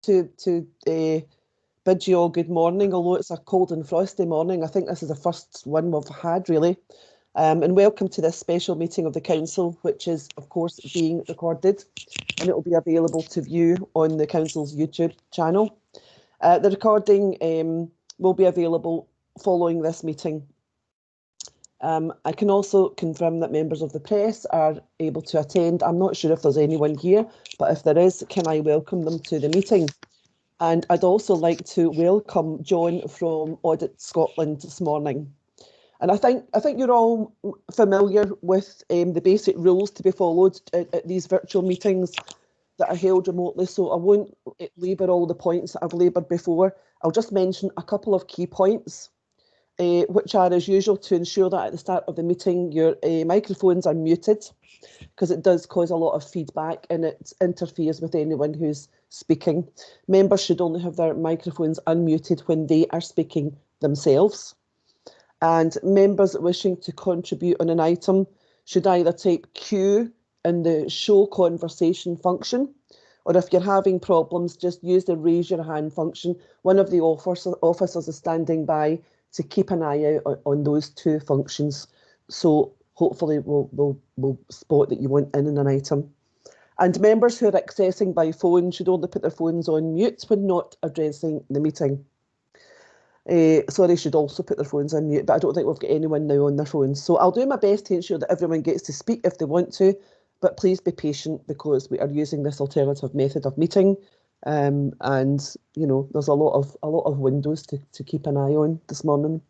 to bid you all good morning, although it's a cold and frosty morning. I think this is the first one we've had, really. And welcome to this special meeting of the Council, which is, of course, being recorded, and it will be available to view on the Council's YouTube channel. The recording will be available following this meeting. I can also confirm that members of the press are able to attend. I'm not sure if there's anyone here, but if there is, can I welcome them to the meeting? And I'd also like to welcome John from Audit Scotland this morning. And I think you're all familiar with the basic rules to be followed at these virtual meetings that are held remotely, so I won't labour all the points that I've laboured before. I'll just mention a couple of key points, which are, as usual, to ensure that at the start of the meeting your microphones are muted, because it does cause a lot of feedback and it interferes with anyone who's speaking. Members should only have their microphones unmuted when they are speaking themselves. And members wishing to contribute on an item should either type Q in the show conversation function, or if you're having problems, just use the raise your hand function. One of the officers is standing by to keep an eye out on those two functions. So hopefully we'll spot that you want in an item. And members who are accessing by phone should only put their phones on mute when not addressing the meeting. Sorry, should also put their phones on mute, but I don't think we've got anyone now on their phones. So I'll do my best to ensure that everyone gets to speak if they want to, but please be patient because we are using this alternative method of meeting. And you know, there's a lot of windows to keep an eye on this morning.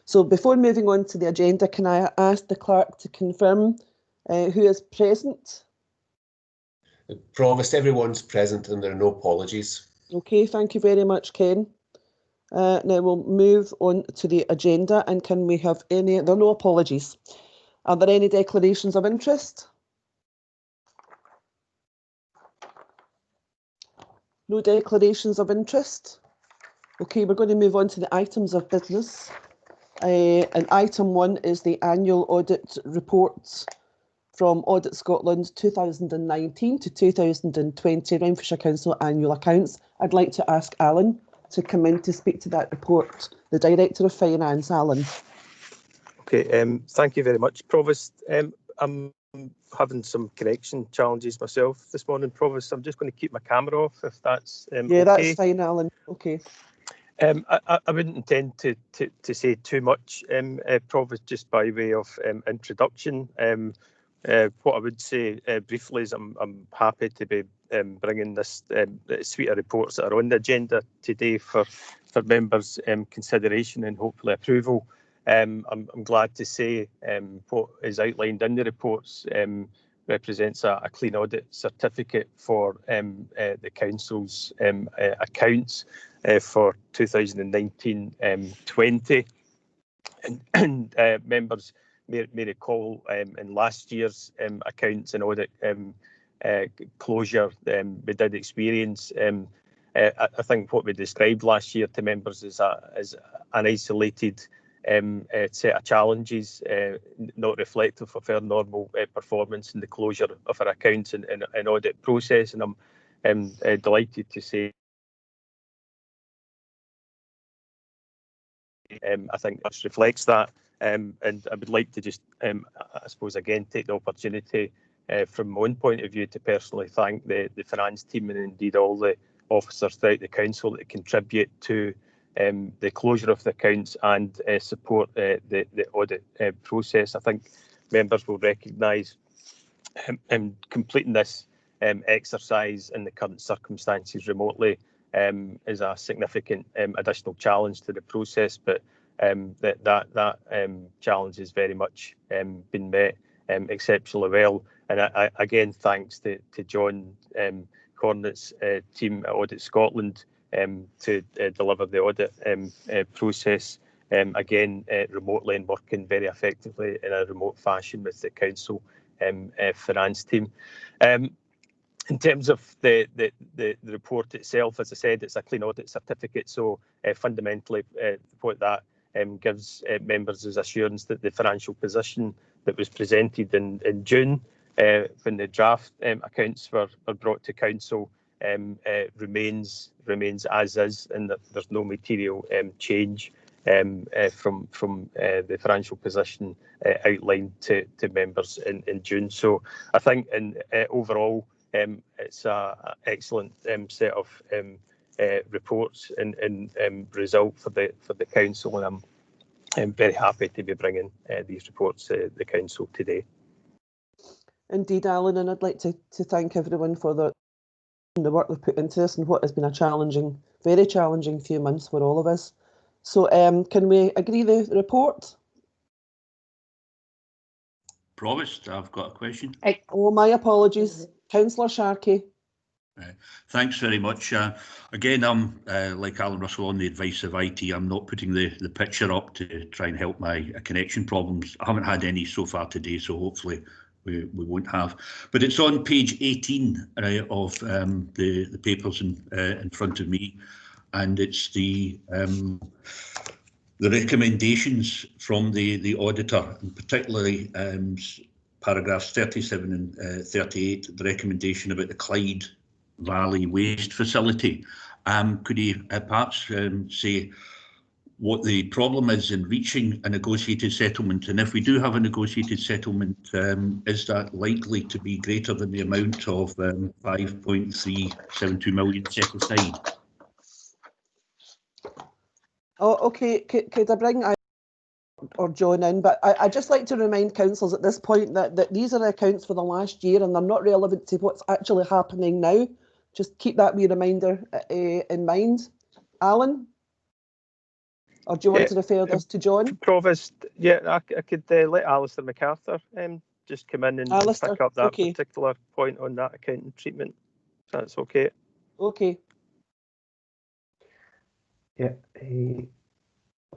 So before moving on to the agenda, can I ask the clerk to confirm who is present? Promised, everyone's present and there are no apologies. Okay, thank you very much, Ken. Now we'll move on to the agenda, and can we have any, there are no apologies. Are there any declarations of interest? No declarations of interest. Okay, we're going to move on to the items of business. And item 1 is the annual audit reports from Audit Scotland 2019 to 2020 Renfrewshire Council annual accounts. I'd like to ask Alan to come in to speak to that report. The Director of Finance, Alan. Okay, thank you very much, Provost. I'm having some connection challenges myself this morning, Provost. I'm just going to keep my camera off if that's yeah, okay. That's fine, Alan. Okay. I wouldn't intend to say too much, Provost, just by way of introduction. What I would say briefly is I'm happy to be bringing this suite of reports that are on the agenda today for members' consideration and hopefully approval. I'm glad to say what is outlined in the reports represents a clean audit certificate for the Council's accounts for 2019-20. And members may recall in last year's accounts and audit closure we did experience. I think what we described last year to members is an isolated set of challenges, not reflective of our normal performance in the closure of our accounts and audit process. And I'm delighted to say I think this reflects that. And I would like to just, I suppose, again, take the opportunity from my own point of view to personally thank the finance team and indeed all the officers throughout the council that contribute to the closure of the accounts and support the audit process. I think members will recognise completing this exercise in the current circumstances remotely is a significant additional challenge to the process, but that challenge has very much been met exceptionally well. And again, thanks to John Cornett's team at Audit Scotland to deliver the audit process again remotely and working very effectively in a remote fashion with the council finance team. In terms of the report itself, as I said, it's a clean audit certificate, so fundamentally what that gives members is assurance that the financial position that was presented in June when the draft accounts were brought to council remains as is, and that there's no material change from the financial position outlined to members in June. So I think overall it's an excellent set of reports and result for the council, and I'm very happy to be bringing these reports to the council today. Indeed, Alan, and I'd like to thank everyone for the work they've put into this and what has been a very challenging few months for all of us. So can we agree the report? Provost, I've got a question. Oh, my apologies. Councillor Sharkey. Thanks very much. Again, I'm like Alan Russell on the advice of IT. I'm not putting the picture up to try and help my connection problems. I haven't had any so far today, so hopefully we won't have. But it's on page 18 of the papers in front of me, and it's the recommendations from the auditor, and particularly paragraphs 37 and 38, the recommendation about the Clyde Valley Waste Facility. Could you perhaps say what the problem is in reaching a negotiated settlement, and if we do have a negotiated settlement, is that likely to be greater than the amount of 5.372 million set aside? Oh, okay. Could I bring or John in? But I'd just like to remind councils at this point that these are accounts for the last year and they're not relevant to what's actually happening now. Just keep that wee reminder in mind. Alan? Or do you want to refer this to John? Provost, yeah, I could let Alistair MacArthur just come in and pick up that particular point on that accounting treatment. If that's okay. Okay. Yeah.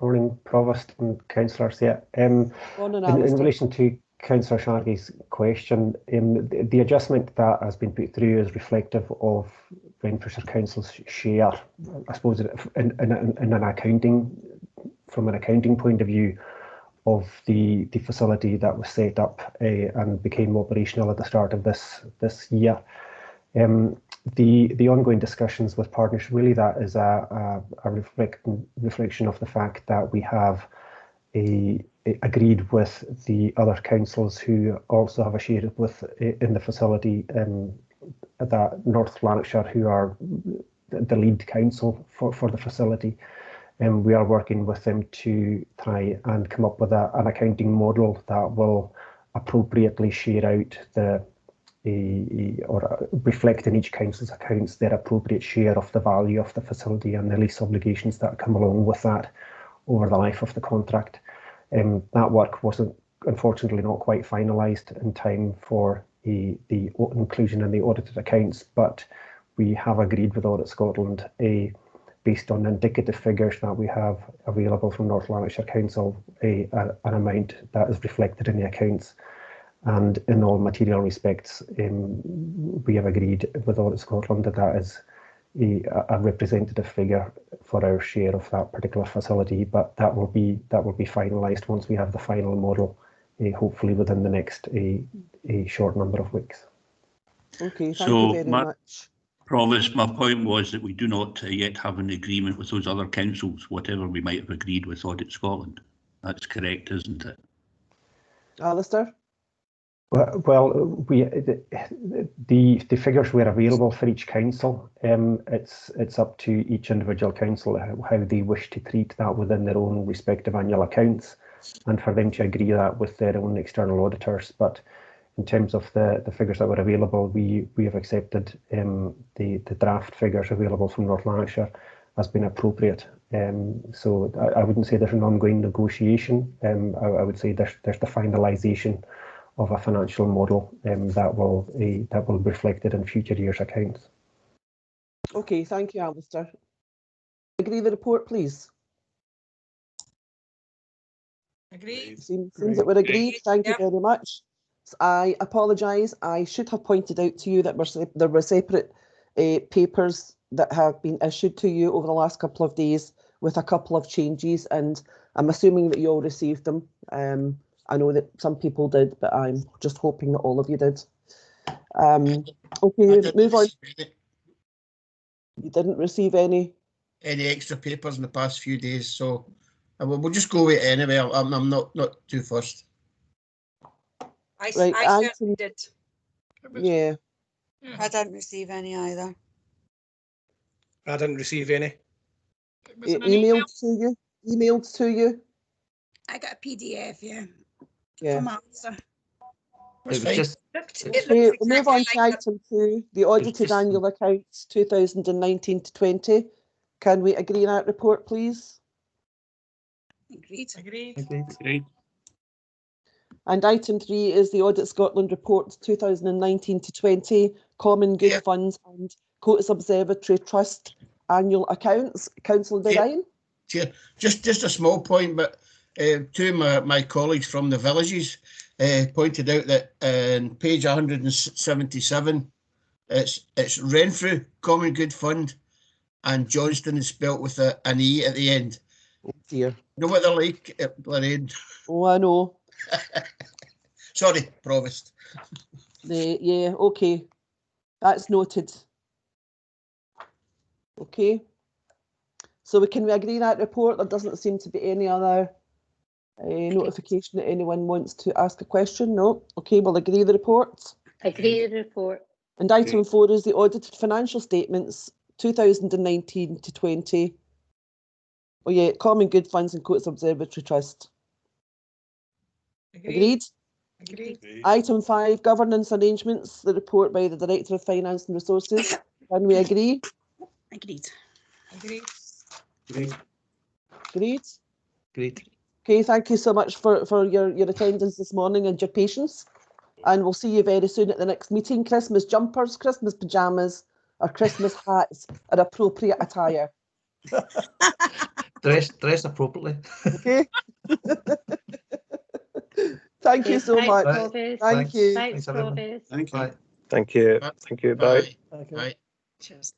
Morning, Provost and councillors. Yeah. In relation to Councillor Sharkey's question, the adjustment that has been put through is reflective of Renfrewshire Council's share, I suppose, in an accounting, from an accounting point of view, of the facility that was set up and became operational at the start of this year. The ongoing discussions with partners, really that is a reflection of the fact that we have agreed with the other councils who also have a share in the facility, that North Lanarkshire, who are the lead council for the facility. And we are working with them to try and come up with an accounting model that will appropriately share out or reflect in each council's accounts their appropriate share of the value of the facility and the lease obligations that come along with that over the life of the contract. That work wasn't, unfortunately, not quite finalised in time for the inclusion in the audited accounts, but we have agreed with Audit Scotland, based on indicative figures that we have available from North Lanarkshire Council, an amount that is reflected in the accounts. And in all material respects, we have agreed with Audit Scotland that is a representative figure for our share of that particular facility, but that will be finalised once we have the final model, hopefully within the next a short number of weeks. Okay, thank you very much. Provost, my point was that we do not yet have an agreement with those other councils, whatever we might have agreed with Audit Scotland. That's correct, isn't it? Alistair? Well, the figures were available for each council. It's up to each individual council how they wish to treat that within their own respective annual accounts, and for them to agree that with their own external auditors. But in terms of the figures that were available, we have accepted the draft figures available from North Lanarkshire as being appropriate. So I wouldn't say there's an ongoing negotiation. I would say there's the finalisation of a financial model that will be reflected in future years' accounts. Okay, thank you, Alistair. Agree the report, please. Agreed. Seems that we're agreed. Thank you very much. I apologise. I should have pointed out to you that there were separate papers that have been issued to you over the last couple of days with a couple of changes, and I'm assuming that you all received them. I know that some people did, but I'm just hoping that all of you did. Okay, move on. You didn't receive any extra papers in the past few days, so we'll just go with it anyway. I'm not too fussed. I Right, certainly Anthony. did. Yeah. I didn't receive any either. I didn't receive any. Emailed to you? Emailed to you? I got a PDF, yeah. Yeah. From Alistair. It was just Okay, we'll move on to item 2, the audited annual accounts 2019 to 20. Can we agree on that report, please? Agreed. And item 3 is the Audit Scotland report 2019 to 20, Common Good Funds and Coates Observatory Trust annual accounts. Councillor Devine? Just a small point, but two of my colleagues from the villages pointed out that on page 177, it's Renfrew Common Good Fund, and Johnston is spelt with an E at the end. Oh dear. You know what they're like, Lorraine? Oh, I know. Sorry, Provost. Yeah, okay. That's noted. Okay. So can we agree that report? There doesn't seem to be any other notification that anyone wants to ask a question. No. Okay, we'll agree the report. Agree the report. And item 4 is the audited financial statements 2019 to 20. Oh yeah, Common Good Funds and Coates Observatory Trust. Agreed? Agreed. Item 5, governance arrangements, the report by the Director of Finance and Resources. Can we agree? Agreed. Agreed. Agreed? Great. Okay, thank you so much for your attendance this morning and your patience. And we'll see you very soon at the next meeting. Christmas jumpers, Christmas pyjamas, or Christmas hats are appropriate attire. Dress appropriately. Okay? Thank you so much. Thank you. Thanks, Provost. Thank you. Thank you. Thank you. Bye. Bye. Cheers.